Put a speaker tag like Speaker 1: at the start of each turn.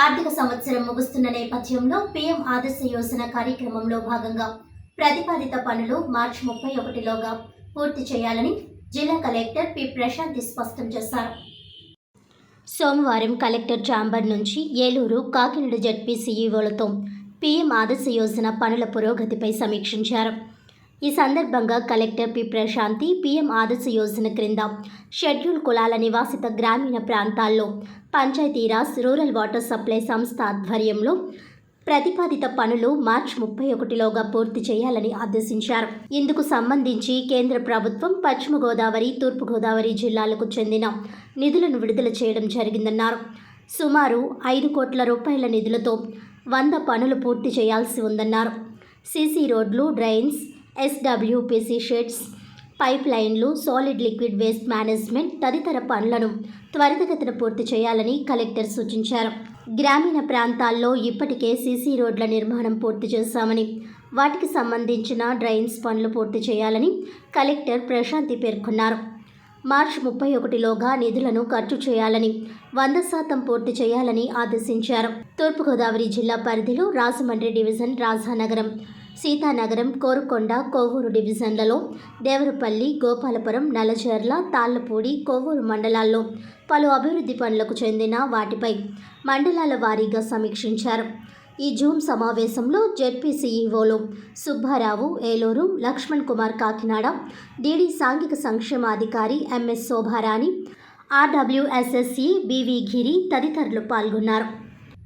Speaker 1: ఆర్థిక సంవత్సరం ముగుస్తున్న నేపథ్యంలో పీఎం ఆదర్శ యోజన కార్యక్రమంలో భాగంగా ప్రతిపాదిత పనులు మార్చి 31లోగా పూర్తి చేయాలని జిల్లా కలెక్టర్ పి ప్రశాంతి స్పష్టం చేశారు. సోమవారం కలెక్టర్ ఛాంబర్ నుంచి ఏలూరు, కాకినాడ జడ్పీ సీఈఓలతో పీఎం ఆదర్శ యోజన పనుల పురోగతిపై సమీక్షించారు. ఈ సందర్భంగా కలెక్టర్ పి ప్రశాంతి పీఎం ఆదర్శ యోజన క్రింద షెడ్యూల్ కులాల నివాసిత గ్రామీణ ప్రాంతాల్లో పంచాయతీరాజ్ రూరల్ వాటర్ సప్లై సంస్థ ఆధ్వర్యంలో ప్రతిపాదిత పనులు మార్చి 31లోగా పూర్తి చేయాలని ఆదేశించారు. ఇందుకు సంబంధించి కేంద్ర ప్రభుత్వం పశ్చిమ గోదావరి, తూర్పు గోదావరి జిల్లాలకు చెందిన నిధులను విడుదల చేయడం జరిగిందన్నారు. సుమారు 5 కోట్ల రూపాయల నిధులతో 100 పనులు పూర్తి చేయాల్సి ఉందన్నారు. సీసీ రోడ్లు, డ్రైన్స్, ఎస్డబ్ల్యూపీసీ షెడ్స్, పైప్ లైన్లు, సాలిడ్ లిక్విడ్ వేస్ట్ మేనేజ్మెంట్ తదితర పనులను త్వరితగతిన పూర్తి చేయాలని కలెక్టర్ సూచించారు. గ్రామీణ ప్రాంతాల్లో ఇప్పటికే సీసీ రోడ్ల నిర్మాణం పూర్తి చేశామని, వాటికి సంబంధించిన డ్రైన్స్ పనులు పూర్తి చేయాలని కలెక్టర్ ప్రశాంతి పేర్కొన్నారు. మార్చి 31లోగా నిధులను ఖర్చు చేయాలని, 100% పూర్తి చేయాలని ఆదేశించారు. తూర్పుగోదావరి జిల్లా పరిధిలో రాజమండ్రి డివిజన్, రాజానగరం, సీతానగరం, కోరుకొండ, కొవ్వూరు డివిజన్లలో దేవరపల్లి, గోపాలపురం, నల్లజర్ల, తాళ్లపూడి, కొవ్వూరు మండలాల్లో పలు అభివృద్ధి పనులకు చెందిన వాటిపై మండలాల వారీగా సమీక్షించారు. ఈ జూమ్ సమావేశంలో జెడ్పీ సీఈఓలు సుబ్బారావు ఏలూరు, లక్ష్మణ్ కుమార్ కాకినాడ, డీడీ సాంఘిక సంక్షేమాధికారి ఎంఎస్ శోభారాణి, ఆర్డబ్ల్యూఎస్ఎస్ఈ బివి గిరి తదితరులు పాల్గొన్నారు.